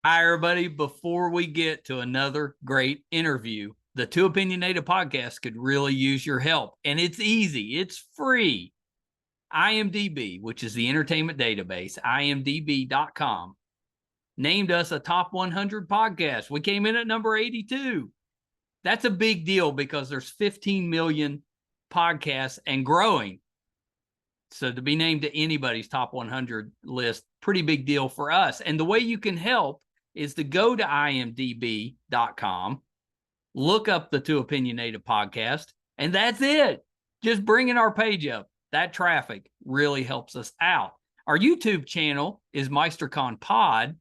Hi, everybody. Before we get to another great interview, the Too Opinionated podcast could really use your help. And it's easy, it's free. IMDb, which is the entertainment database, imdb.com, named us a top 100 podcast. We came in at number 82. That's a big deal because there's 15 million podcasts and growing. So to be named to anybody's top 100 list, pretty big deal for us. And the way you can help is to go to imdb.com, look up the Too Opinionated podcast, and that's it. Just bringing our page up. That traffic really helps us out. Our YouTube channel is MeisterCon Pod.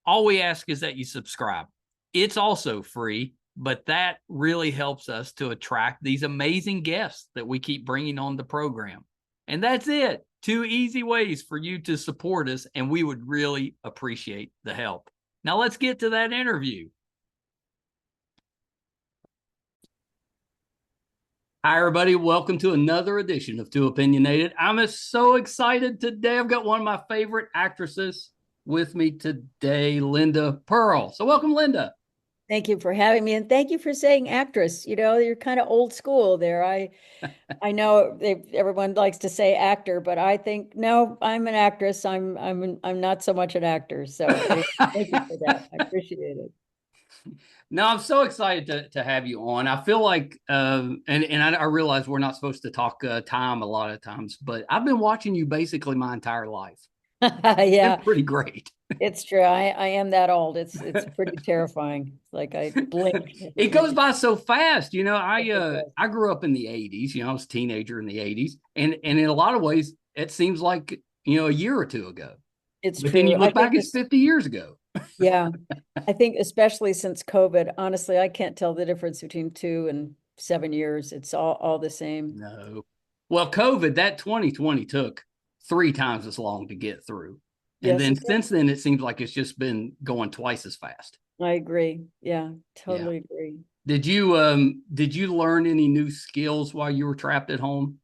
All we ask is that you subscribe. It's also free, but that really helps us to attract these amazing guests that we keep bringing on the program. And that's it. 2 easy ways for you to support us, and we would really appreciate the help. Now let's get to that interview. Hi, everybody. Welcome to another edition of Too Opinionated. I'm so excited today. I've got one of my favorite actresses with me today, Linda Purl. So welcome, Linda. Thank you for having me, and thank you for saying actress. You know, you're kind of old school there. I know everyone likes to say actor, but I think no, I'm an actress. I'm not so much an actor. So thank you for that. I appreciate it. No, I'm so excited to have you on. I feel like, and I realize we're not supposed to talk time a lot of times, but I've been watching you basically my entire life. Yeah, It's pretty great. it's true. I am that old. It's pretty terrifying. Like I blink. It goes by so fast. You know, I grew up in the 80s. You know, I was a teenager in the 80s. And in a lot of ways, it seems like, a year or two ago. It's But true. then you look back, it's 50 years ago. Yeah. I think especially since COVID, honestly, I can't tell the difference between 2 and 7 years. It's all the same. No. Well, COVID, that 2020 took 3 times as long to get through. And Yes, then it did. since then, it seems like it's just been going twice as fast. I agree. Yeah, Yeah. totally agree. Did you learn any new skills while you were trapped at home?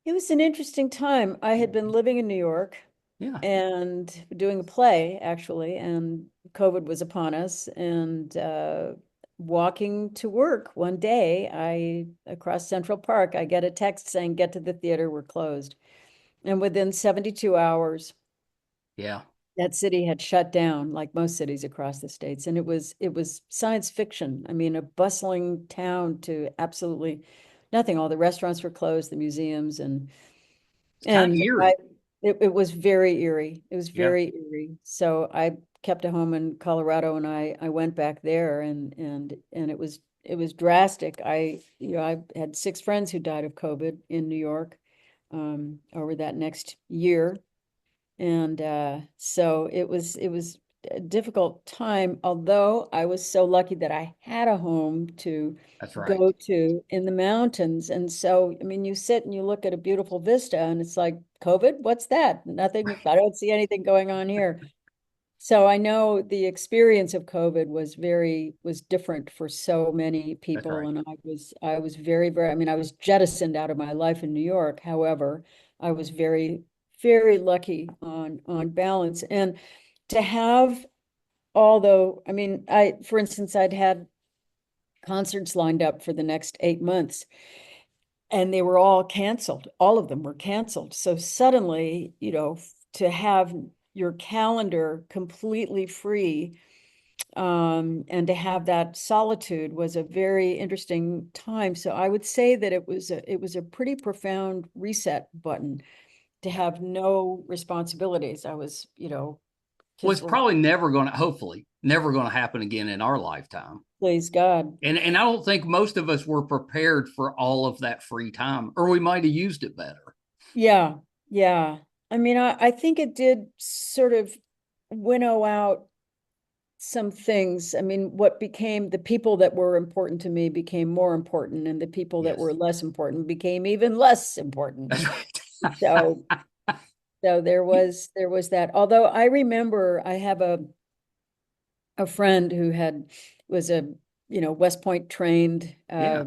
It was an interesting time. I had been living in New York Yeah. and doing a play, actually, and COVID was upon us. And walking to work one day, across Central Park, I get a text saying, "Get to the theater, we're closed." And within 72 hours, Yeah. that city had shut down, like most cities across the states. And it was science fiction. I mean, a bustling town to absolutely nothing. All the restaurants were closed, the museums, and It's kind of I eerie. it was very eerie. It was Yeah. very eerie. So I kept a home in Colorado, and I went back there, and it was drastic. I had 6 friends who died of COVID in New York over that next year. And so it was a difficult time, although I was so lucky that I had a home to That's right. go to in the mountains. And so, I mean, you sit and you look at a beautiful vista and it's like, COVID, what's that? Nothing, I don't see anything going on here. So I know the experience of COVID was different for so many That's people. right. And I was very, I mean, I was jettisoned out of my life in New York. However, I was very, very lucky on balance. And to have, although, I mean, for instance, I'd had concerts lined up for the next 8 months and they were all canceled. All of them were canceled. So suddenly, to have your calendar completely free, and to have that solitude was a very interesting time. So I would say that it was a pretty profound reset button to Yeah. have no responsibilities. I was, Well, kids it's were, probably hopefully, never going to happen again in our lifetime. please God. And I don't think most of us were prepared for all of that free time, or we might have used it better. Yeah, yeah. I mean, I think it did sort of winnow out some things. I mean, what became the people that were important to me became more important, and the people that were Yes. less important became even less important. That's right. So, so there was that. Although I remember I have a friend who was a West Point trained Yeah.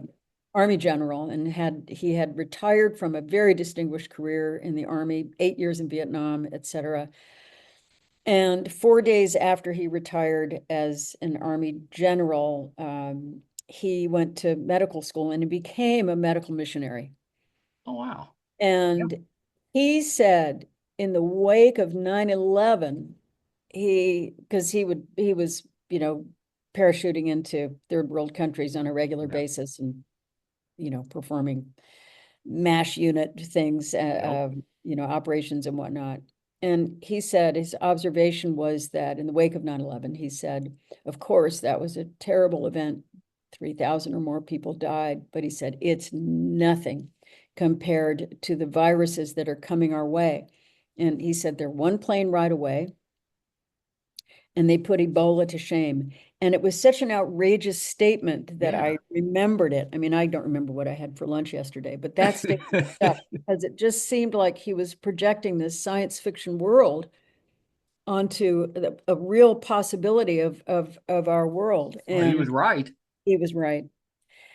Army general, and he had retired from a very distinguished career in the Army, 8 years in Vietnam, etc. And 4 days after he retired as an Army general, he went to medical school and he became a medical missionary. Oh, wow. Yep. And he said in the wake of 9/11, because he was, parachuting into third world countries on a regular Yeah. basis and, performing MASH unit things, Yep. operations and whatnot. And he said his observation was that in the wake of 9/11, he said, of course, that was a terrible event. 3,000 or more people died, but he said it's nothing compared to the viruses that are coming our way. And he said they're one plane ride away, and they put Ebola to shame. And it was such an outrageous statement that Yeah. I remembered it. I mean, I don't remember what I had for lunch yesterday, but that statement stuck because it just seemed like he was projecting this science fiction world onto a real possibility of our world. Well, he was And right. he was right.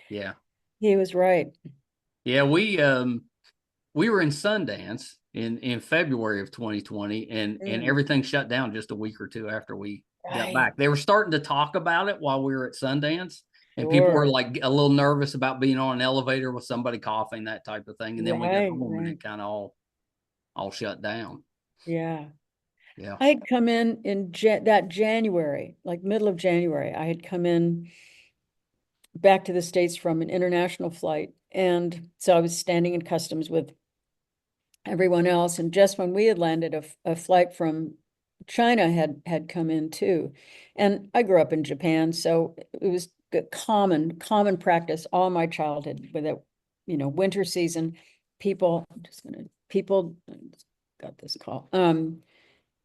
Yeah. He was right. Yeah, we were in Sundance in February of 2020, and Mm, everything shut down just a week or two after we got right. back. They were starting to talk about it while we were at Sundance, and people were Sure. like a little nervous about being on an elevator with somebody coughing, that type of thing. And then we got Right, home and right. it kind of all shut down. Yeah. Yeah. I had come in that January, like middle of January. I had come in back to the States from an international flight. And so I was standing in customs with everyone else. And just when we had landed, a flight from China had come in too. And I grew up in Japan, so it was common practice all my childhood with it, winter season, people got this call.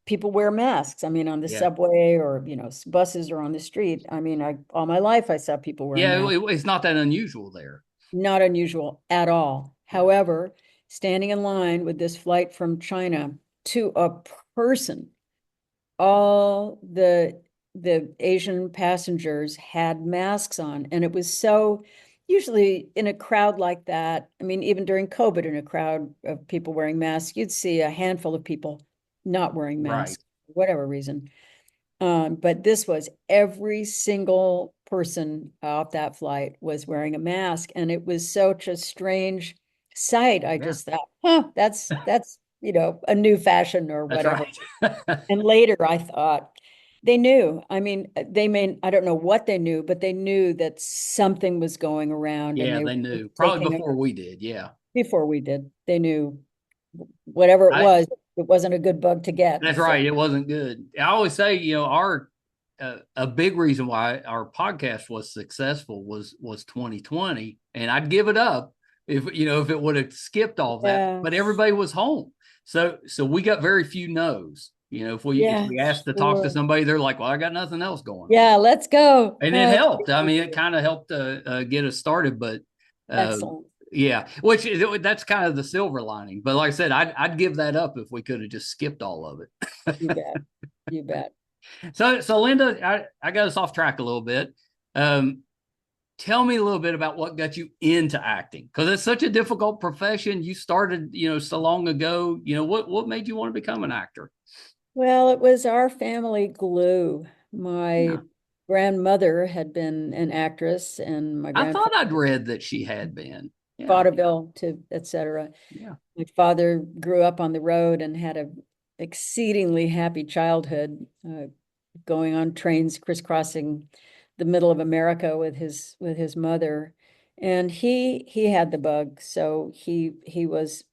People wear masks. I mean, on the Yeah. subway or, buses or on the street. I mean, all my life I saw people wearing Yeah. masks. It's not that unusual there. Not unusual at all. Yeah. However, standing in line with this flight from China, to a person, all the Asian passengers had masks on, and it was so, usually in a crowd like that, I mean, even during COVID, in a crowd of people wearing masks, you'd see a handful of people not wearing Right. masks, for whatever reason. But this was every single person off that flight was wearing a mask, and it was such a strange sight. I Yeah. just thought, that's a new fashion or That's whatever. right. And later I thought they knew. I mean, I don't know what they knew, but they knew that something was going around, and Yeah, they were they knew probably taking it before we did. Yeah. before we did. They knew whatever I it wasn't a good bug to get. That's So right. It wasn't good. I always say, our a big reason why our podcast was successful was 2020, and I'd give it up if it would have skipped all that. yeah, But everybody was home, so we got very few no's. If yeah, we asked to talk to sure. somebody, they're like, "Well, I got nothing else going on," Yeah, let's go. and it Oh, helped. I mean, it kind of helped get us started. But uh, excellent. yeah, that's kind of the silver lining. But like I said, I'd give that up if we could have just skipped all of You it. bet. You bet. So Linda, I got us off track a little bit. Um, Tell me a little bit about what got you into acting, because it's such a difficult profession. You started, so long ago. What made you want to become an actor? Well, it was our family glue. My Yeah, grandmother had been an actress, and my I thought grandfather I'd read that she had been. Yeah, vaudeville to etc. yeah, My father grew up on the road and had a exceedingly happy childhood, going on trains crisscrossing the middle of America with his mother. And he had the bug, so he was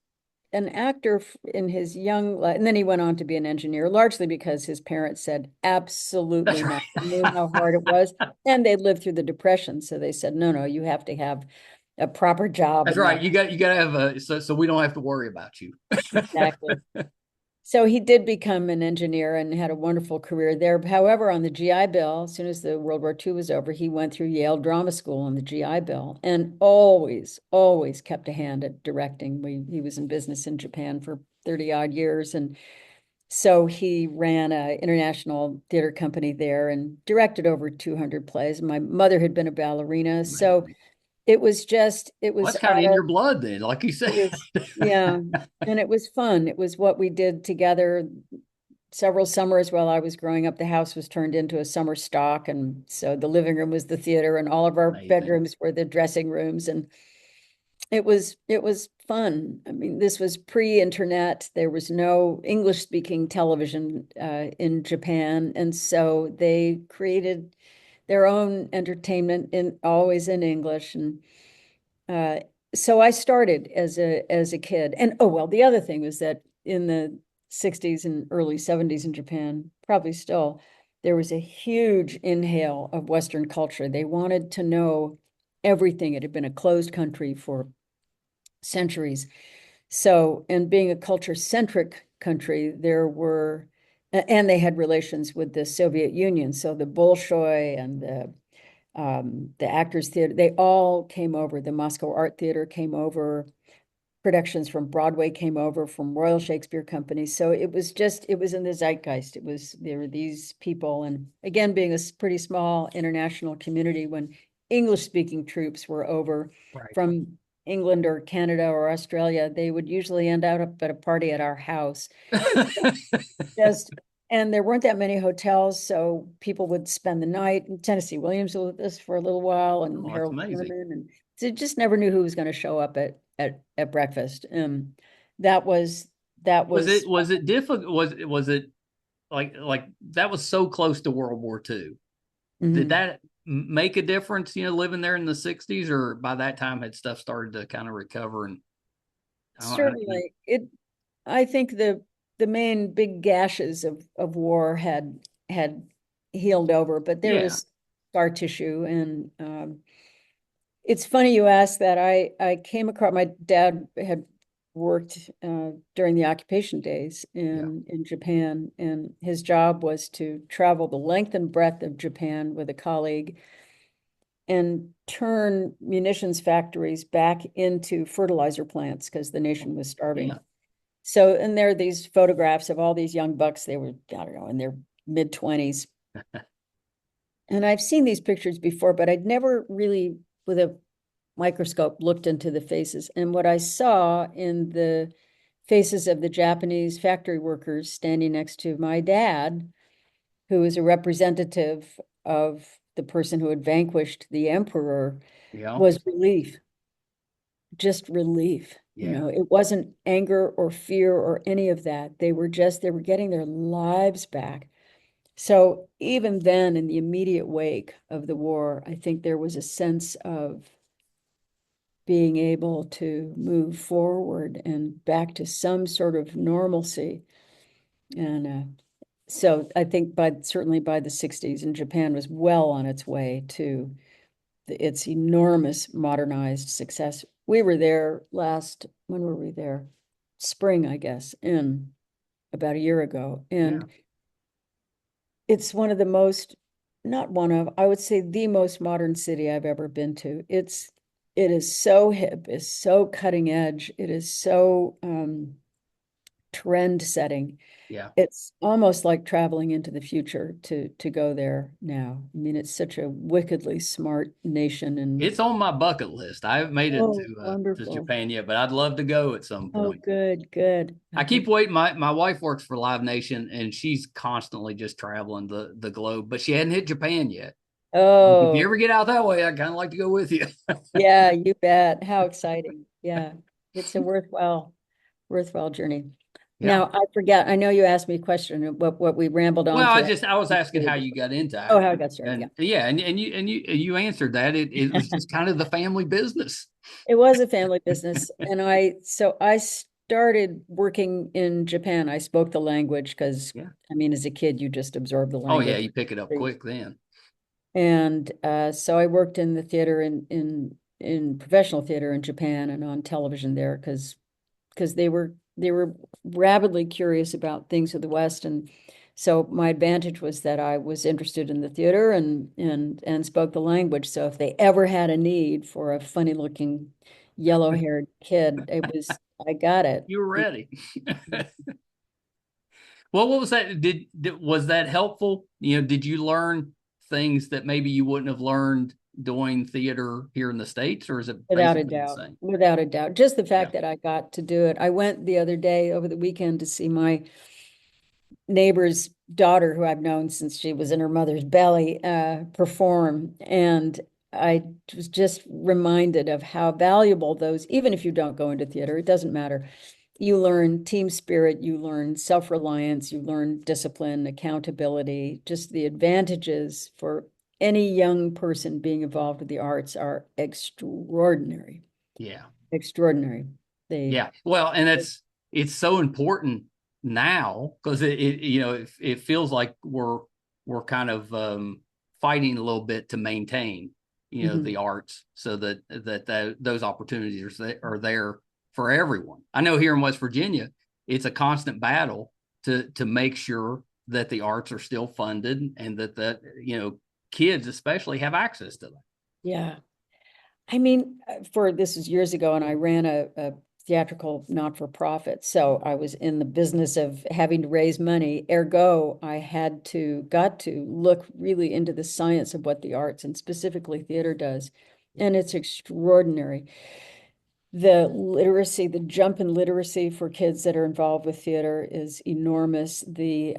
an actor in his young life, and then he went on to be an engineer, largely because his parents said that's absolutely right. not. They knew how hard it was, and they lived through the Depression, so they said, no, you have to have a proper job That's and right. that. You got to have so we don't have to worry about you. Exactly. So he did become an engineer and had a wonderful career there. However, on the GI Bill, as soon as the World War II was over, he went through Yale Drama School on the GI Bill, and always kept a hand at directing. He was in business in Japan for 30 odd years. And so he ran an international theater company there and directed over 200 plays. My mother had been a ballerina. So Amazing. it Well, was that's kind of in all, your blood then, like you said. it was, yeah. And it was fun. It was what we did together several summers while I was growing up, the house was turned into a summer stock. And so the living room was the theater and all of our Amazing. bedrooms were the dressing rooms. And it was fun. I mean, this was pre-internet. There was no English-speaking television in Japan. And so they created their own entertainment always in English. And uh, so I started as a kid. And oh well, the other thing was that in the 60s and early 70s in Japan, probably still, there was a huge inhale of Western culture. They wanted to know everything. It had been a closed country for centuries. So, and being a culture-centric country, and they had relations with the Soviet Union. So the Bolshoi and the Actors Theater, they all came over. The Moscow Art Theater came over. Productions from Broadway came over from Royal Shakespeare Company. So it was in the zeitgeist. There were these people. And again, being a pretty small international community, when English-speaking troops were over from England or Canada or Australia, they would usually end up at a party at our house. And there weren't that many hotels, so people would spend the night. And Tennessee Williams was with us for a little while, and Harold Sherman, and so just never knew who was going to show up at breakfast. That was Was it difficult? Was it like that was so close to World War II? Did that make a difference, living there in the 60s, or by that time had stuff started to kind of recover? And certainly I think the main big gashes of war had healed over, but there was scar tissue. And it's funny you asked that. I came across, my dad had worked during the occupation days in Japan, and his job was to travel the length and breadth of Japan with a colleague and turn munitions factories back into fertilizer plants because the nation was starving. Yeah. So, and there are these photographs of all these young bucks. They were, I don't know, in their mid-20s. And I've seen these pictures before, but I'd never really, with a microscope, looked into the faces. And what I saw in the faces of the Japanese factory workers standing next to my dad, who was a representative of the person who had vanquished the emperor, was relief. Just relief. It wasn't anger or fear or any of that. They were getting their lives back. So even then, in the immediate wake of the war, I think there was a sense of being able to move forward and back to some sort of normalcy. And so I think certainly by the 60s, and Japan was well on its way to its enormous modernized success. We were there when were we there? Spring, I guess, in about a year ago. And it's one of the most, not one of, I would say the most modern city I've ever been to. It is so hip, it's so cutting edge, it is so trend setting. Yeah. It's almost like traveling into the future to go there now. I mean, it's such a wickedly smart nation, and it's on my bucket list. I haven't made it to wonderful. Japan yet, but I'd love to go at some point. Oh, good. I keep waiting. My wife works for Live Nation, and she's constantly just traveling the globe, but she hadn't hit Japan yet. If you ever get out that way, I'd kind of like to go with you. Yeah, you bet. How exciting. Yeah, it's a worthwhile journey. Yeah. Now, I forget, I know you asked me a question, what we rambled on. Well, I was asking how you got into it. Oh, how I got started. And you answered that. It was just kind of the family business. It was a family business. And I started working in Japan. I spoke the language because, I mean, as a kid, you just absorb the language. Oh, yeah, you pick it up quick then. And so I worked in the theater in professional theater in Japan and on television there because they were rabidly curious about things of the West. And so my advantage was that I was interested in the theater and spoke the language. So if they ever had a need for a funny looking yellow-haired kid, I got it. You were ready. Well, what was that? Was that helpful? Did you learn things that maybe you wouldn't have learned doing theater here in the States, or is it without a doubt, just the fact that I got to do it. I went the other day over the weekend to see my neighbor's daughter, who I've known since she was in her mother's belly, perform. And I was just reminded of how valuable those, even if you don't go into theater, it doesn't matter. You learn team spirit, you learn self-reliance, you learn discipline, accountability, just the advantages for any young person being involved with the arts are extraordinary. Yeah. Extraordinary. They, Yeah. Well, and it's so important now because it feels like we're kind of fighting a little bit to maintain the arts so that those opportunities are there for everyone. I know here in West Virginia, it's a constant battle to make sure that the arts are still funded and that kids especially have access to them. Yeah. I mean, this was years ago, and I ran a theatrical not-for-profit. So I was in the business of having to raise money. Ergo, I got to look really into the science of what the arts and specifically theater does. And it's extraordinary. The jump in literacy for kids that are involved with theater is enormous. The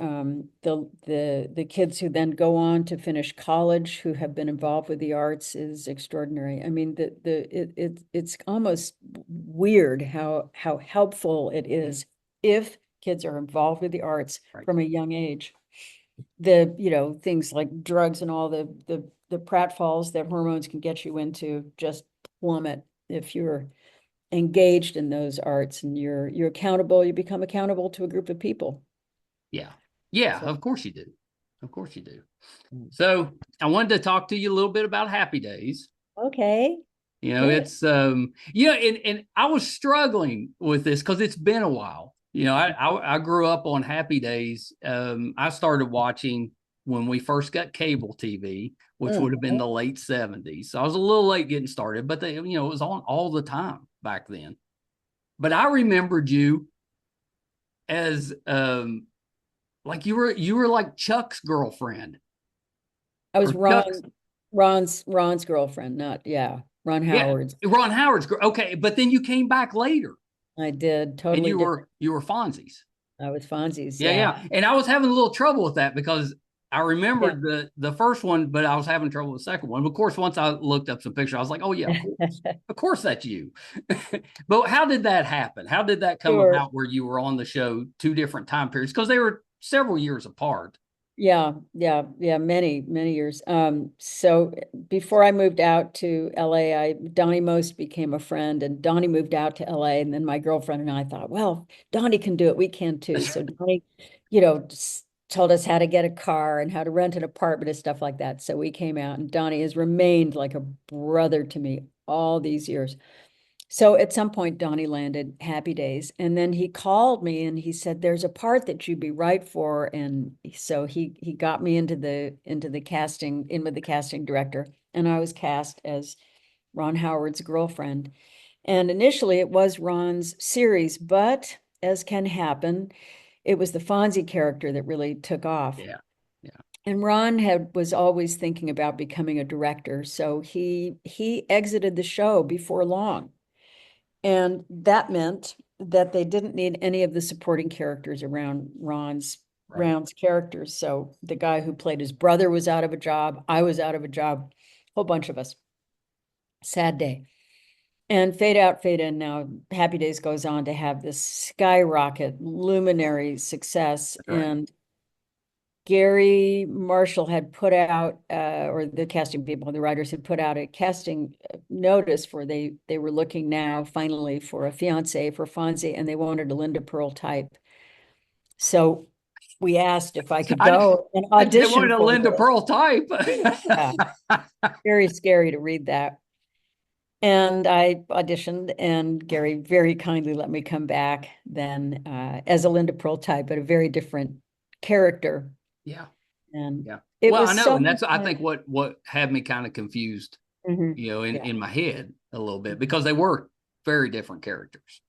kids who then go on to finish college who have been involved with the arts is extraordinary. I mean, it's almost weird how helpful it is if kids are involved with the arts from a young age. Things like drugs and all the pratfalls that hormones can get you into just plummet if you're engaged in those arts, and you're accountable. You become accountable to a group of people. Yeah, of course you do. So I wanted to talk to you a little bit about Happy Days. Okay. It's and I was struggling with this because it's been a while. I grew up on Happy Days. I started watching when we first got cable TV, which would have been the late 70s. So I was a little late getting started, but it was on all the time back then. But I remembered you as like you were like Chuck's girlfriend. I was Ron's girlfriend, Ron Howard's. Yeah, Ron Howard's. Okay, but then you came back later. I did, totally. And you were Fonzie's. I was Fonzie's. Yeah. And I was having a little trouble with that because I remembered the first one, but I was having trouble with the second one. Of course, once I looked up some pictures, I was like, oh yeah, of course that's you. But how did that happen? How did that come about where you were on the show 2 different time periods? Because they were several years apart. Yeah, many years. So before I moved out to LA, Donnie Most became a friend, and Donnie moved out to LA, and then my girlfriend and I thought, well, Donnie can do it, we can too. So Donnie, just told us how to get a car and how to rent an apartment and stuff like that. So we came out, and Donnie has remained like a brother to me all these years. So at some point, Donnie landed Happy Days, and then he called me and he said, "There's a part that you'd be right for." And so he got me into the casting, in with the casting director, and I was cast as Ron Howard's girlfriend. And initially, it was Ron's series, but as can happen, it was the Fonzie character that really took off. Yeah. And Ron was always thinking about becoming a director, so he exited the show before long. And that meant that they didn't need any of the supporting characters around Ron's characters. So the guy who played his brother was out of a job. I was out of a job. A whole bunch of us. Sad day. And fade out, fade in. Now Happy Days goes on to have this skyrocket, luminary success. And Gary Marshall had put out, or the casting people, the writers had put out a casting notice for they were looking now finally for a fiance for Fonzie, and they wanted a Linda Purl type. So we asked if I could go and audition. They wanted a Linda Purl type. Very scary to read that. And I auditioned, and Gary very kindly let me come back then as a Linda Purl type, but a very different character. Yeah. And it was I know, and that's I think what had me kind of confused, in my head a little bit, because they were very different characters.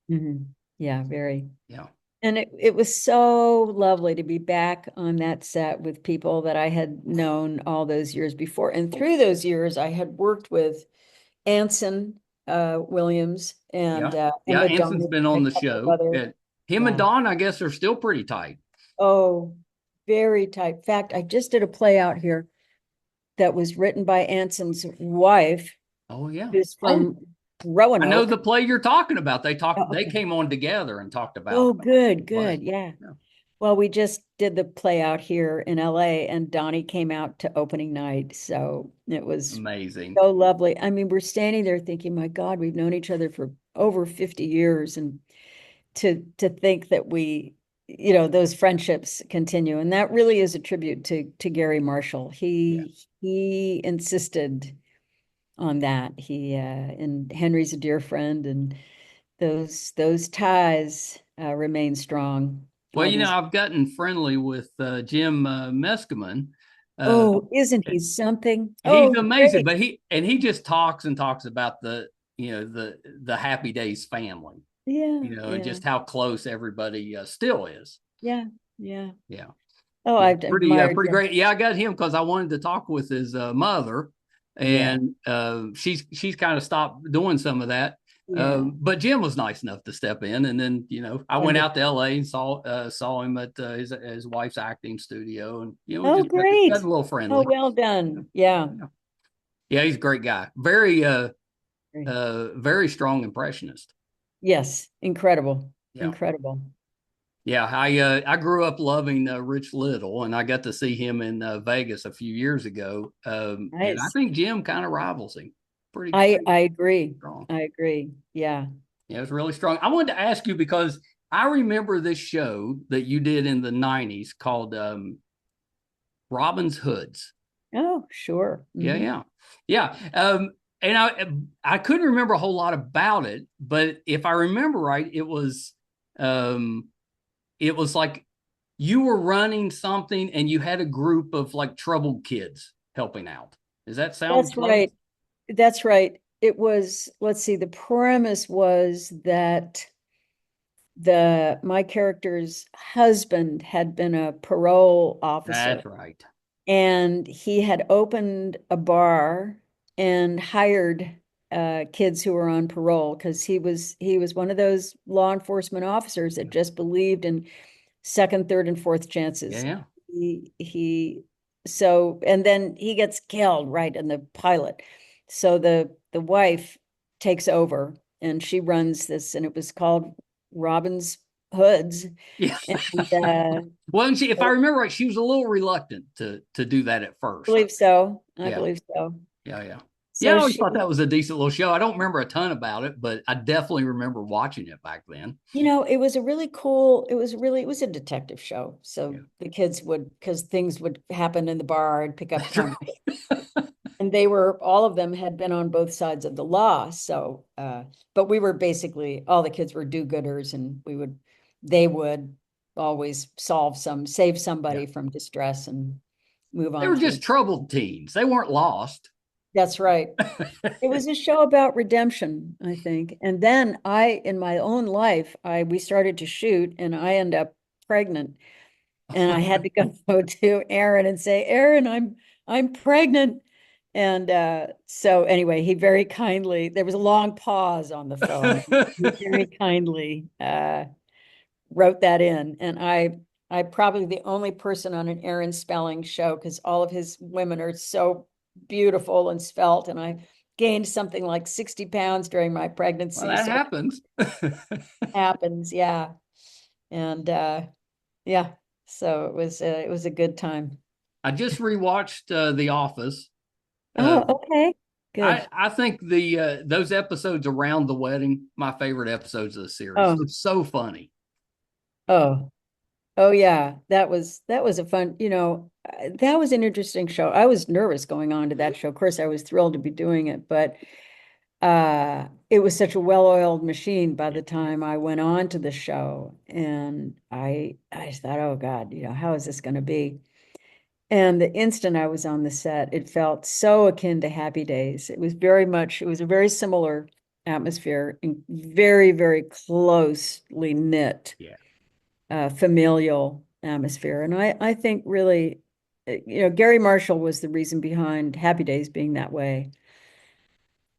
Yeah, very. Yeah. And it was so lovely to be back on that set with people that I had known all those years before. And through those years, I had worked with Anson Williams and Anson's been on the show. Him and Don, I guess, are still pretty tight. Oh, very tight. In fact, I just did a play out here that was written by Anson's wife, Oh yeah. who's Oh, from I know Roanoke. the play you're talking about. Oh, They okay. came on together and talked about Oh, good, the play. good. Yeah. Yeah. Well, we just did the play out here in LA, and Donnie came out to opening night. So it was Amazing. so lovely. I mean, we're standing there thinking, my God, we've known each other for over 50 years. And to think that we, those friendships continue. And that really is a tribute to Gary Marshall. Yeah. He insisted on that. And Henry's a dear friend, and those ties remain strong Well, all these. I've gotten friendly with Jim Meskimen. Uh, Oh, isn't he something? he's Oh, amazing, great. but he just talks and talks about the Happy Days family, Yeah, and yeah, just how close everybody still is. yeah, yeah. Yeah. Oh, Yeah, I've admired pretty him. great. Yeah, I got him because I wanted to talk with his mother, Yeah, and she's kind of stopped doing some of that. yeah. But Jim was nice enough to step in, and then I went out to Wonderful. L.A. and saw him at his wife's acting studio, and Oh, just got great. a little Oh, friendly. well done. Yeah. Yeah, yeah, he's a great guy. Great. Very strong impressionist. Yes, incredible. Yeah. Incredible. Yeah, I grew up loving Rich Little, and I got to see him in Vegas a few years ago. And I Nice. think Jim kind of rivals him. Pretty I agree. strong. I agree. Yeah. Yeah, it's really strong. I wanted to ask you because I remember this show that you did in the '90s called Robin's Hoods. Oh, sure. Yeah, Hmm. yeah, yeah. And I couldn't remember a whole lot about it, but if I remember right, um, it was like you were running something and you had a group of like troubled kids helping out. Does that sound That's close? right. That's right. It was, let's see, the premise was that my character's husband had been a parole officer, That's right. and he had opened a bar and hired kids who were on parole, because he was one of those law enforcement officers that Yeah, just believed in second, third, and fourth yeah, chances. yeah. He so, and then he gets killed right in the pilot. So the wife takes over, and she runs this, and it was called Robin's Hoods. Yeah. And Well, and if I remember right, she was a little reluctant to do that at I first. believe so. I Yeah, believe so. yeah, yeah. Yeah, I So always she, thought that was a decent little show. I don't remember a ton about it, but I definitely remember watching it back then. it was a really cool, it was a detective show. Yeah, So the kids would, because things would happen in the bar and pick up that's conversation. right. And all of them had been on both sides of the law. So, but we were basically, all the kids were do-gooders, and they would always save Yeah, somebody from distress and move they on were through. just troubled teens. They weren't lost. That's right. It was a show about redemption, I think. And then in my own life, we started to shoot, and I ended up pregnant, and I had to go to Aaron and say, Aaron, I'm pregnant. And so anyway, he very kindly, there was a long pause on the phone. He very kindly wrote that in. And I probably the only person on an Aaron Spelling show, because all of his women are so beautiful and svelte. And I gained something like 60 pounds during my Well, pregnancy. that So it happens. happens, yeah. And yeah, so it was a good time. I just rewatched The Office. Uh, Oh, okay. Good. I think the those episodes around the wedding, my favorite episodes of the series. Oh, It's so funny. oh, oh yeah. That was a fun, that was an interesting show. I was nervous going on to that show. Of course, I was thrilled to be doing it, but it was such a well-oiled machine by Yeah. the time I went on to the show. And I thought, oh God, how is this going to be? And the instant I was on the set, it felt so akin to Happy Days. It was a very similar atmosphere, and very, very closely knit, Yeah. familial atmosphere. And I think really, Gary Marshall was the reason behind Happy Days being that way.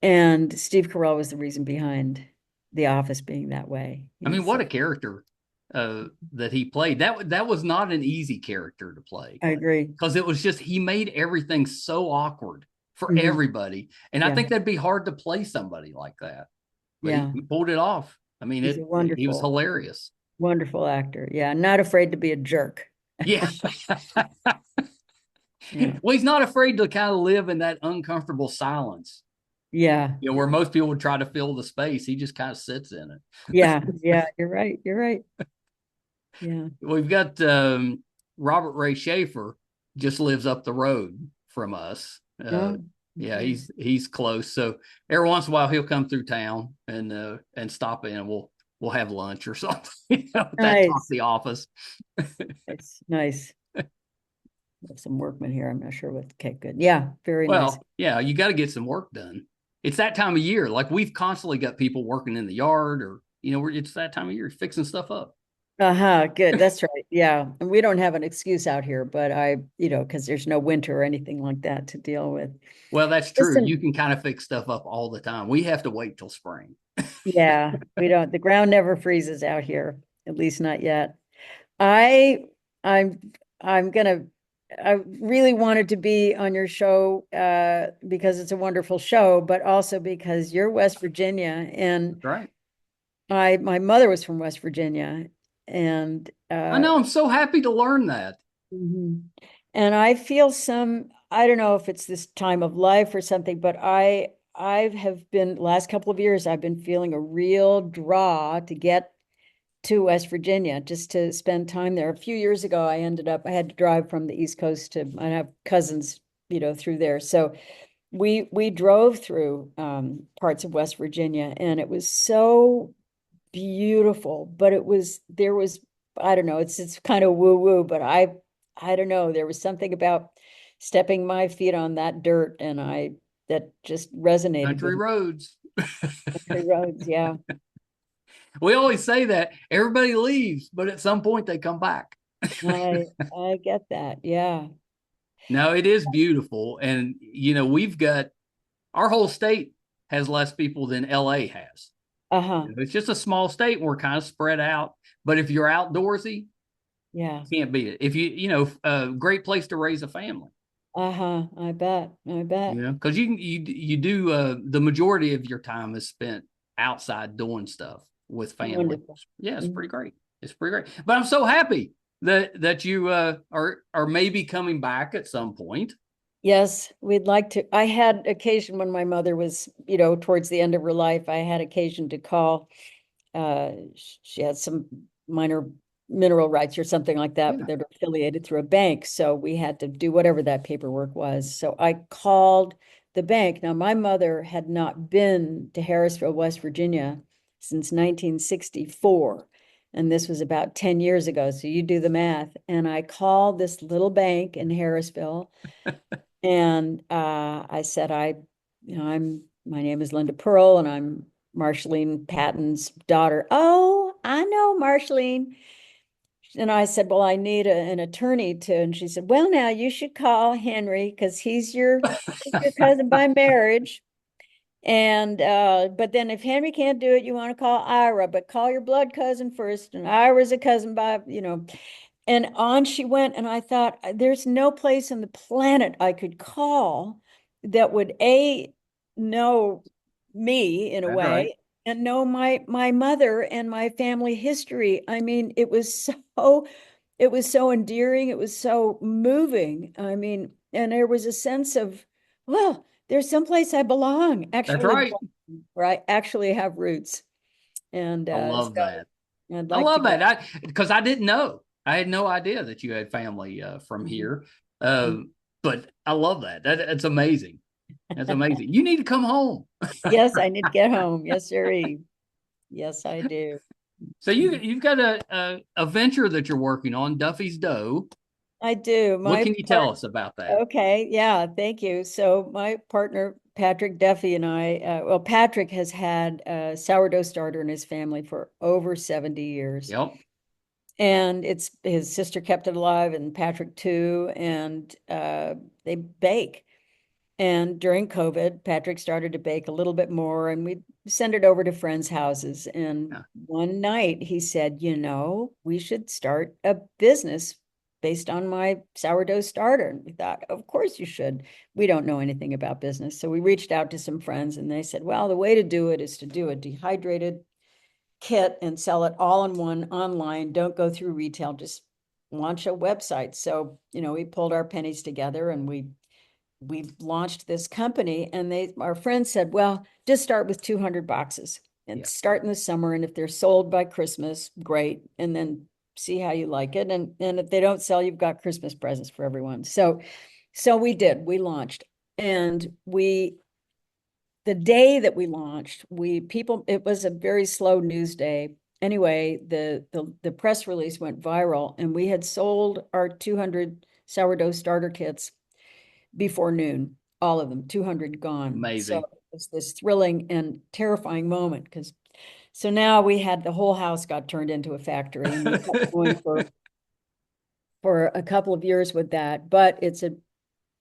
And Steve Carell was the reason behind The Office being that way. I mean, He's what a character. that he played. That was not an easy character to play I agree. because it was just he made everything so awkward for Mhm. everybody, and I Yeah. think that'd be hard to play somebody like that. But Yeah. he pulled it off. I mean, He's a he was wonderful, hilarious. wonderful actor. Yeah. Not afraid to be a jerk. Yeah. Yeah. Well, he's not afraid to kind of live in that uncomfortable silence. Yeah. You know, where most people would try to fill the space, he just kind of sits in it. Yeah. Yeah. You're right. You're right. Yeah. We've got Robert Ray Schaefer just lives up the road from us. Oh, Yeah, okay. he's close. So every once in a while he'll come through town and stop in, and we'll have lunch or something. That talk Nice. the office. It's nice. Have some workmen here. I'm not sure what. Okay, good. Yeah, very nice. Well, yeah, you got to get some work done. It's that time of year. Like we've constantly got people working in the yard, or it's that time of year fixing stuff up. Uh-huh, good. That's right. Yeah. And we don't have an excuse out here, but because there's no winter or anything like that to deal with. Well, that's true. Listen, You can kind of fix stuff up all the time. We have to wait till spring. yeah, we don't, the ground never freezes out here, at least not yet. I, I'm, I'm gonna, I really wanted to be on your show, because it's a wonderful show, but also because you're West Virginia and Right. my mother was from West Virginia and, I know. I'm so happy to learn that. mhm. And I feel I don't know if it's this time of life or something, but I have been, last couple of years, I've been feeling a real draw to get to West Virginia just to spend time there. A few years ago, I had to drive from the East Coast I have cousins, through there. So we drove through parts of West Virginia and it was so beautiful, but there was, I don't know, it's kind of woo woo, but I don't know, there was something about stepping my feet on that dirt and that just resonated Country with me. roads. Country roads, yeah. We always say that everybody leaves, but at some point they come back. I get that. Yeah. No, it is beautiful. And, we've got our whole state has less people than LA has. Uh-huh. It's just a small state and we're kind of spread out. But if you're outdoorsy, Yeah. can't beat it. If a great place to raise a family. Uh-huh. I bet. Because you do the majority of your time is spent outside doing stuff with family. Wonderful. Yeah, it's Mhm. pretty great. It's pretty great. But I'm so happy that you are maybe coming back at some point. Yes, we'd like to. I had occasion when my mother was, towards the end of her life, I had occasion to call. She had some minor mineral rights or something like that, but Yeah. they're affiliated through a bank. So we had to do whatever that paperwork was. So I called the bank. Now, my mother had not been to Harrisville, West Virginia since 1964. And this was about 10 years ago. So you do the math. And I called this little bank in Harrisville. And I said, my name is Linda Purl and I'm Marceline Patton's daughter. Oh, I know Marceline. And I said, well, I need an attorney and she said, well, now you should call Henry because he's your cousin by marriage. And, but then if Henry can't do it, you want to call Ira, but call your blood cousin first. And Ira's a cousin by, and on she went. And I thought, there's no place on the planet I could call that would know me in a That's right. way and know my mother and my family history. I mean, it was so endearing. It was so moving. I mean, and there was a sense of, well, there's someplace I belong, That's actually, right. where I actually have roots. And I love so that. I'd I like to love go. that. Because I didn't know. I had no idea that you had family from here. But I love that. That's amazing. That's amazing. You need to come home. Yes, I need to get home. Yes, sir. Yes, I do. So you've got a venture that you're working on, Duffy's Dough. I do. What can you tell us about that? Okay, yeah, thank you. So my partner, Patrick Duffy, and well, Patrick has had a sourdough starter in his family for over 70 years. Yep. And his sister kept it alive and Patrick too, and they bake. And during COVID, Patrick started to bake a little bit more and we'd send it over to friends' houses. And Yeah. one night he said, we should start a business based on my sourdough starter. And we thought, of course you should. We don't know anything about business. So we reached out to some friends and they said, well, the way to do it is to do a dehydrated kit and sell it all in one online. Don't go through retail, just launch a website. So, we pulled our pennies together and we launched this company, and our friends said, well, just start with 200 boxes and Yeah. start in the summer. And if they're sold by Christmas, great. And then see how you like it. And if they don't sell, you've got Christmas presents for everyone. So we launched, and the day that we launched, it was a very slow news day. Anyway, the press release went viral, and we had sold our 200 sourdough starter kits before noon, all of them, 200 gone. So Amazing. it was this thrilling and terrifying moment so now the whole house got turned into a factory, and we kept going for a couple of years with that. But it's a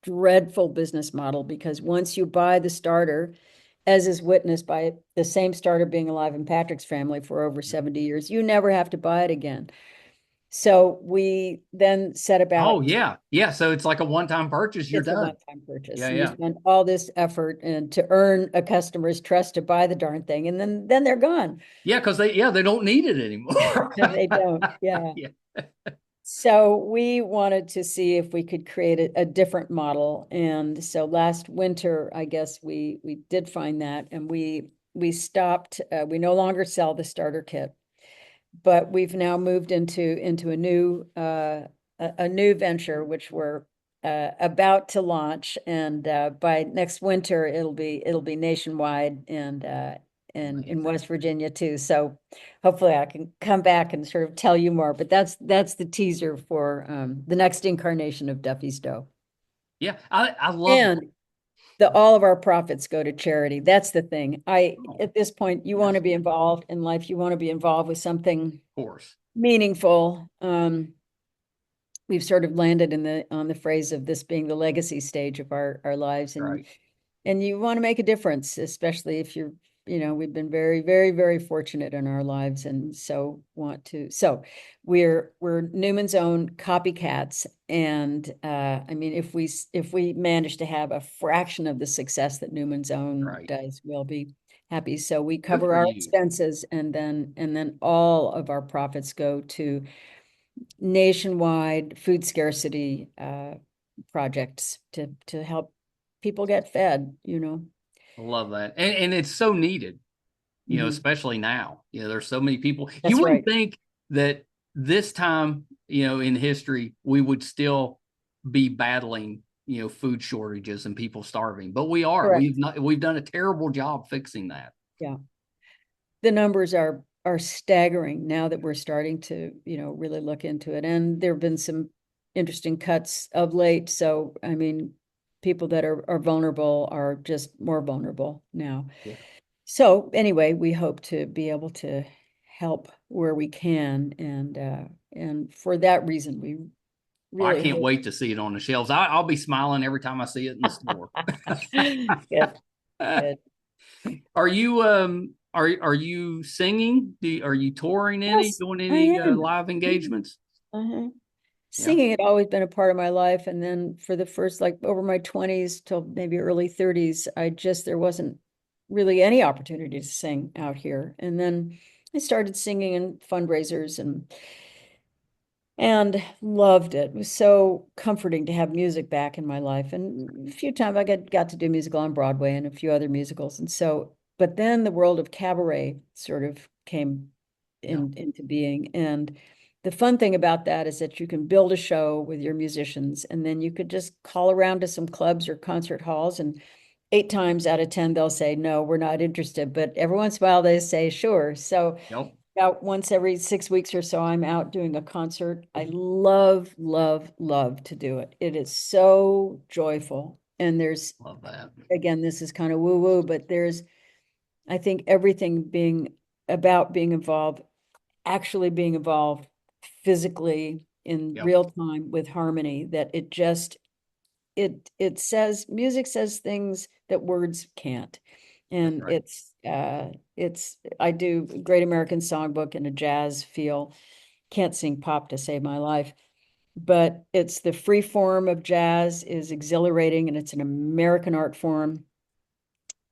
dreadful business model because once you buy the starter, as is witnessed by the same starter being alive in Patrick's family for over 70 years, you never have to buy it again. So we then set about. Oh yeah. Yeah. So it's like a one-time purchase. You're It's a done. one-time purchase. Yeah. And you Yeah. spend all this effort and to earn a customer's trust to buy the darn thing, and then they're gone. Yeah. Cause they don't need it anymore. They don't. Yeah. Yeah. So we wanted to see if we could create a different model. And so last winter, I guess we did find that, and we stopped. We no longer sell the starter kit, but we've now moved into a new venture, which we're about to launch. And by next winter, it'll be nationwide, and in West Virginia too. So hopefully I can come back and sort of tell you more. But that's the teaser for the next incarnation of Duffy's Dough. Yeah. I love it. And all of our profits go to charity. That's the thing. At this point, you want to be involved in life. You want to be involved with something Of course. meaningful. We've sort of landed on the phrase of this being the legacy stage of our lives, Right. and you want to make a difference, especially if we've been very, very, very fortunate in our lives, and so we're Newman's Own copycats. And I mean, if we manage to have a fraction of the success that Newman's Own Right. does, we'll be happy. So we Good cover for our you. expenses, and then all of our profits go to nationwide food scarcity projects to help people get fed. I love that. And it's so needed, Mhm. especially now. There's so many people. You That's wouldn't right. think that this time, in history, we would still be battling, food shortages and people starving. But we are. Correct. We've done a terrible job fixing that. Yeah. The numbers are staggering now that we're starting to, really look into it. And there have been some interesting cuts of late. So, I mean, people that are vulnerable are just more vulnerable now. Yeah. So anyway, we hope to be able to help where we can. And for that reason, we Well, I really can't hope. wait to see it on the shelves. I'll be smiling every time I see it in the store. Good, good. Are you singing? Are you touring any, Yes, doing I any am. live engagements? Uh-huh. Yeah. Singing had always been a part of my life. And then for the first, like over my 20s till maybe early 30s, there wasn't really any opportunity to sing out here. And then I started singing in fundraisers and loved it. It was so comforting to have music back in my life. And a few times I got to do musical on Broadway and a few other musicals. And so, but then the world of cabaret sort of came Yeah. into being. And the fun thing about that is that you can build a show with your musicians, and then you could just call around to some clubs or concert halls, and 8 times out of 10, they'll say, no, we're not interested. But every once in a while they say, sure. So Yep. about once every 6 weeks or so, I'm out doing a concert. I love, love, love to do it. It is so joyful. And Love that. again, this is kind of woo-woo, but I think everything being about being involved, actually being involved physically in Yep. real time with harmony, that it says, music says things that words can't. That's And right. I do Great American Songbook in a jazz feel. Can't sing pop to save my life, but it's the free form of jazz is exhilarating, and it's an American art form.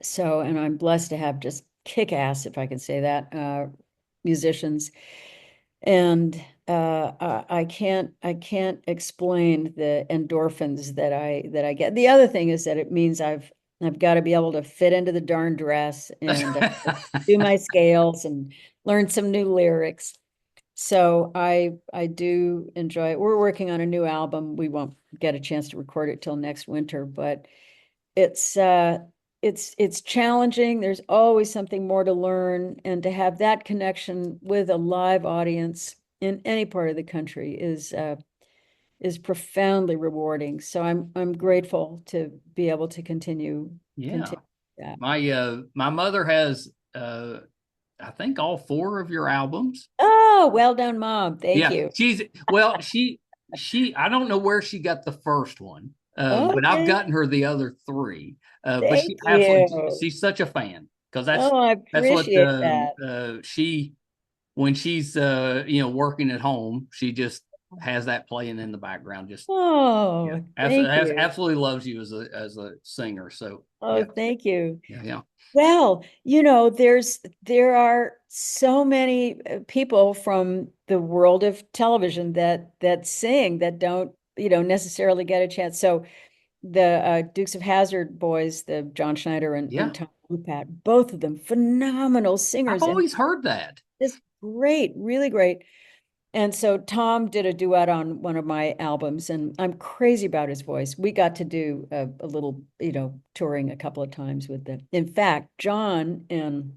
So, and I'm blessed to have just kick-ass, if I can say that, musicians. And I can't explain the endorphins that I get. The other thing is that it means I've got to be able to fit into the darn dress and do my scales and learn some new lyrics. So I do enjoy it. We're working on a new album. We won't get a chance to record it till next winter, but it's it's challenging. There's always something more to learn, and to have that connection with a live audience in any part of the country is profoundly rewarding. So I'm grateful to be able to Yeah. continue that. My mother has I think all four of your albums. Oh, well done, Mom. Thank Yeah, you. she I don't know where she got the first one, but I've Okay, gotten her the other three. But thank she absolutely you. she's such a fan because Oh, I that's what appreciate that. she when she's working at home, she just has that playing in the background. Just yeah, Oh, thank you. absolutely loves you as a singer. So Oh, yeah, thank you. yeah, yeah, Well, there are so many people from the world of television that sing that don't, necessarily get a chance. So the Dukes of Hazzard boys, the John Schneider and yeah. Tom Lupat, both of them phenomenal I've singers and always heard that. just great, really great. And so Tom did a duet on one of my albums, and I'm crazy about his voice. We got to do a little, touring a couple of times with them. In fact, John and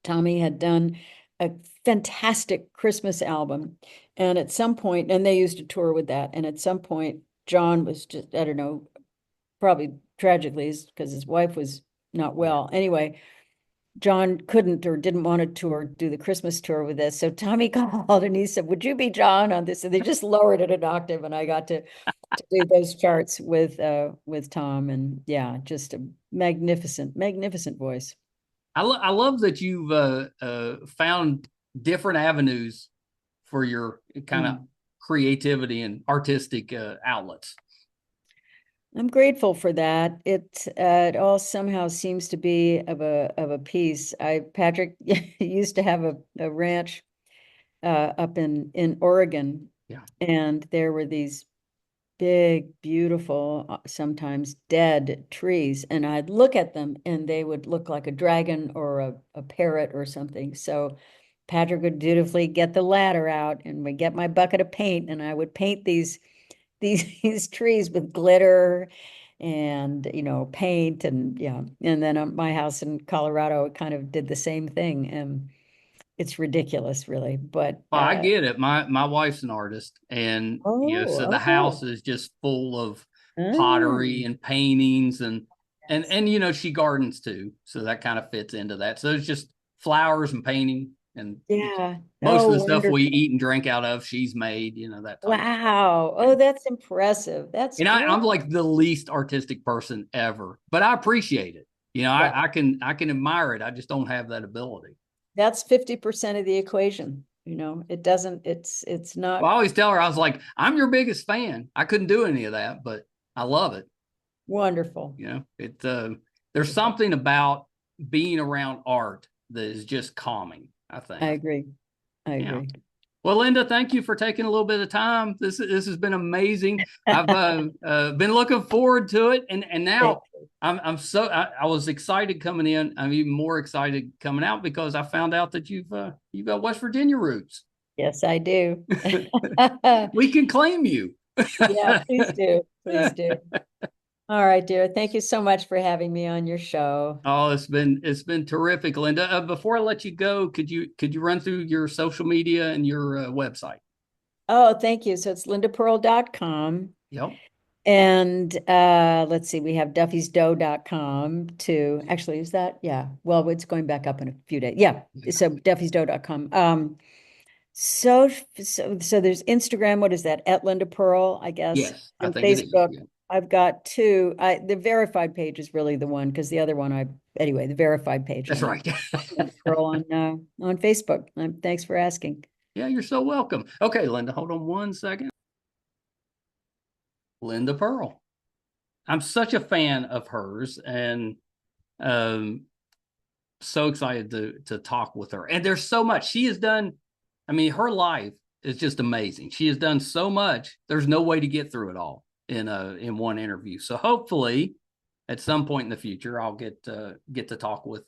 Tommy had done a fantastic Christmas album. And at some point, and they used to tour with that. And at some point, John was just, I don't know, probably tragically, because his wife was not Yeah. well. Anyway, John couldn't or didn't want to tour, do the Christmas tour with us. So Tommy called and he said, "Would you be John on this?" And they just lowered it an octave, and I got to do those charts with Tom. And yeah, just a magnificent, magnificent voice. I love that you've found different avenues for your kind of Mm. creativity and artistic outlets. I'm grateful for that. It all somehow seems to be of a piece. Patrick used to have a ranch up in Oregon, Yeah. and there were these big, beautiful, sometimes dead trees. And I'd look at them and they would look like a dragon or a parrot or something. So Patrick would dutifully get the ladder out and we get my bucket of paint, and I would paint these trees with glitter and paint. And yeah, and then my house in Colorado kind of did the same thing, and it's ridiculous really, but Well, I get it. My wife's an artist, and oh, so the okay. house is just full of pottery Ah, and paintings and yes. and she gardens too, so that kind of fits into that. So it's just flowers and painting, and Yeah. most Oh, of the stuff we wonderful. eat and drink out of, she's made, that type of stuff. Wow. Yeah. Oh, that's impressive. That's And great. I'm like the least artistic person ever, but I appreciate it. Yeah. I can admire it. I just don't have that ability. That's 50% of the equation. It doesn't, it's Well, not I always tell her, I was like, I'm your biggest fan. I couldn't do any of that, but I love it. wonderful. There's something about being around art that is just calming, I I think. agree. I Yeah. agree. Well, Linda, thank you for taking a little bit of time. This has been amazing. I've been looking forward to it, and Thank now you. I was excited coming in. I'm even more excited coming out because I found out that you've got West Virginia roots. Yes, I do. We can claim you. Yeah, please do. Please do. All right, dear. Thank you so much for having me on your show. Oh, it's been terrific, Linda. Before I let you go, could you run through your social media and your website? Oh, thank you. So it's lindapurl.com. Yep. And let's see, we have duffysdough.com too. Actually, is that? Yeah. Well, it's going back up in a few days. Yeah. So duffysdough.com. So there's Instagram. What is that? At Linda Purl, I guess. Yes, I And think it is. Facebook. Yeah. I've got two. The verified page is really the one because the other one anyway, the verified page. That's right. Linda Purl on Facebook. Thanks for asking. Yeah, you're so welcome. Okay, Linda, hold on one second. Linda Purl. I'm such a fan of hers, and so excited to talk with her. And there's so much she has done. I mean, her life is just amazing. She has done so much. There's no way to get through it all in one interview. So hopefully, at some point in the future, I'll get to talk with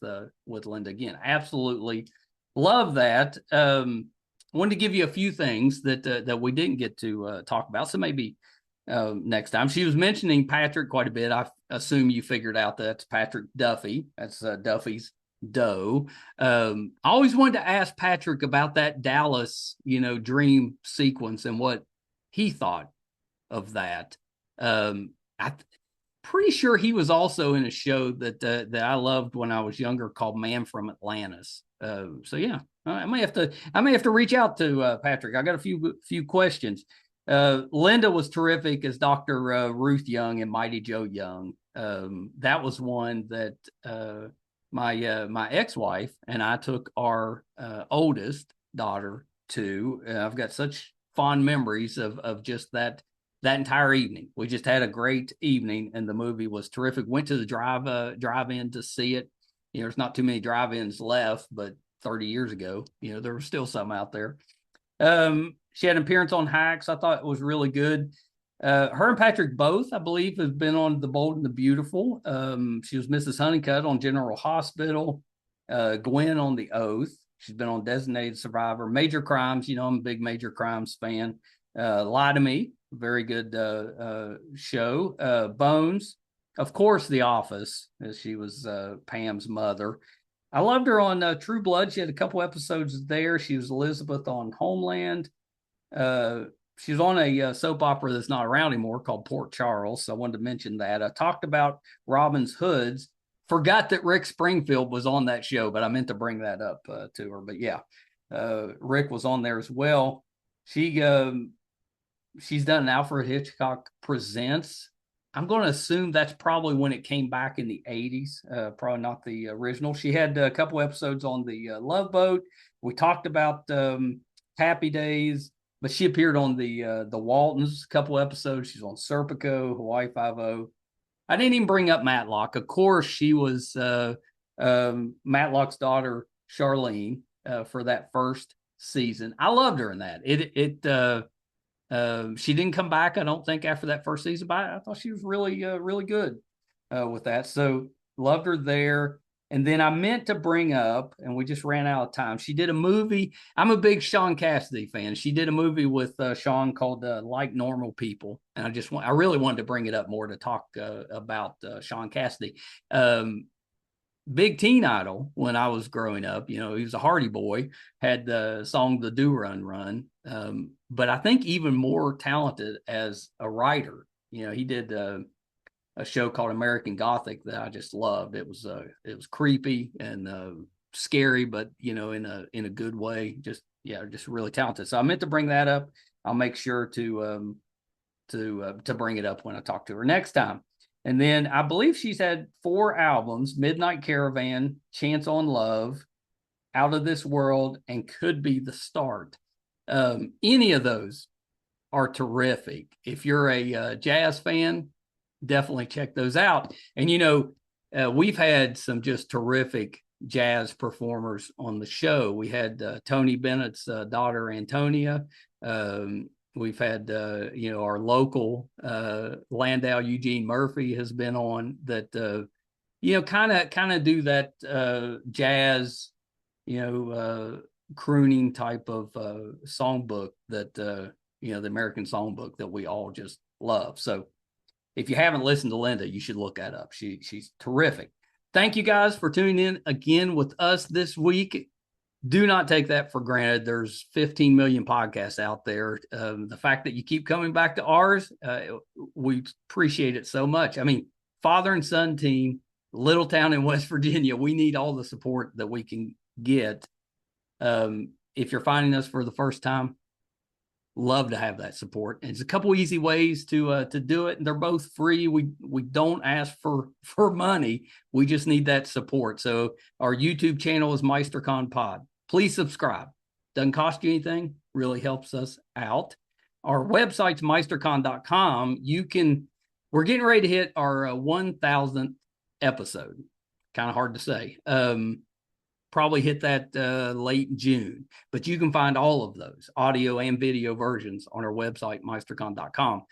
Linda again. Absolutely love that. Wanted to give you a few things that we didn't get to talk about. So maybe next time. She was mentioning Patrick quite a bit. I assume you figured out that's Patrick Duffy. That's Duffy's dough. I always wanted to ask Patrick about that Dallas, dream sequence and what he thought of that. I'm pretty sure he was also in a show that I loved when I was younger called Man from Atlantis. So yeah, I may have to reach out to Patrick. I got a few questions. Linda was terrific as Dr. Ruth Young and Mighty Joe Young. That was one that my ex-wife and I took our oldest daughter to. I've got such fond memories of just that entire evening. We just had a great evening, and the movie was terrific. Went to the drive-in to see it. There's not too many drive-ins left, but 30 years ago, there was still some out there. She had an appearance on Hacks. I thought it was really good. Her and Patrick both, I believe, have been on The Bold and the Beautiful. She was Mrs. Honeycutt on General Hospital. Gwen on The Oath. She's been on Designated Survivor. Major Crimes. I'm a big Major Crimes fan. Lie to Me. Very good show. Bones. Of course, The Office, as she was Pam's mother. I loved her on True Blood. She had a couple episodes there. She was Elizabeth on Homeland. She was on a soap opera that's not around anymore called Port Charles. So I wanted to mention that. I talked about Robin's Hoods. Forgot that Rick Springfield was on that show, but I meant to bring that up to her. But yeah, Rick was on there as well. She's done an Alfred Hitchcock Presents. I'm going to assume that's probably when it came back in the 80s, probably not the original. She had a couple episodes on the Love Boat. We talked about Happy Days, but she appeared on the Waltons, a couple episodes. She's on Serpico, Hawaii Five-0. I didn't even bring up Matlock. Of course, she was Matlock's daughter, Charlene, for that first season. I loved her in that. She didn't come back, I don't think, after that first season, but I thought she was really, really good with that. So loved her there. And then I meant to bring up, and we just ran out of time. She did a movie. I'm a big Sean Cassidy fan. She did a movie with Sean called Like Normal People. And I really wanted to bring it up more to talk about Sean Cassidy. Big teen idol when I was growing up. He was a Hardy Boy, had the song The Do Run Run. But I think even more talented as a writer. He did a show called American Gothic that I just loved. It was creepy and scary, but in a good way. Just really talented. So I meant to bring that up. I'll make sure to bring it up when I talk to her next time. And then I believe she's had 4 albums: Midnight Caravan, Chance on Love, Out of This World, and Could Be the Start. Any of those are terrific. If you're a jazz fan, definitely check those out. And we've had some just terrific jazz performers on the show. We had Tony Bennett's daughter Antonia. We've had our local Landau Eugene Murphy has been on that. Kind of do that jazz, crooning type of songbook that the American songbook that we all just love. So if you haven't listened to Linda, you should look that up. She's terrific. Thank you guys for tuning in again with us this week. Do not take that for granted. There's 15 million podcasts out there. The fact that you keep coming back to ours, we appreciate it so much. I mean, father and son team, little town in West Virginia, we need all the support that we can get. If you're finding us for the first time, love to have that support. And it's a couple easy ways to do it, and they're both free. We don't ask for money. We just need that support. So our YouTube channel is MeisterCon Pod. Please subscribe. Doesn't cost you anything. Really helps us out. Our website's meistercon.com. We're getting ready to hit our 1,000th episode. Kind of hard to say. Probably hit that late June, but you can find all of those audio and video versions on our website, meistercon.com.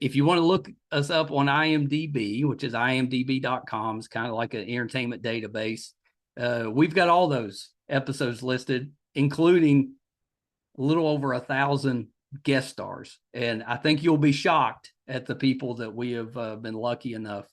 If you want to look us up on IMDb, which is imdb.com, it's kind of like an entertainment database. We've got all those episodes listed, including a little over 1,000 guest stars. And I think you'll be shocked at the people that we have been lucky enough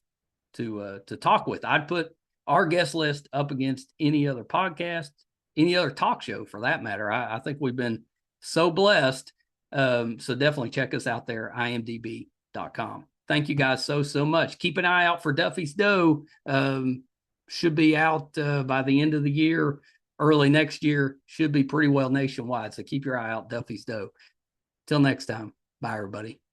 to talk with. I'd put our guest list up against any other podcast, any other talk show for that matter. I think we've been so blessed. So definitely check us out there, imdb.com. Thank you guys so much. Keep an eye out for Duffy's Dough. Should be out by the end of the year, early next year. Should be pretty well nationwide. So keep your eye out, Duffy's Dough. Till next time. Bye, everybody.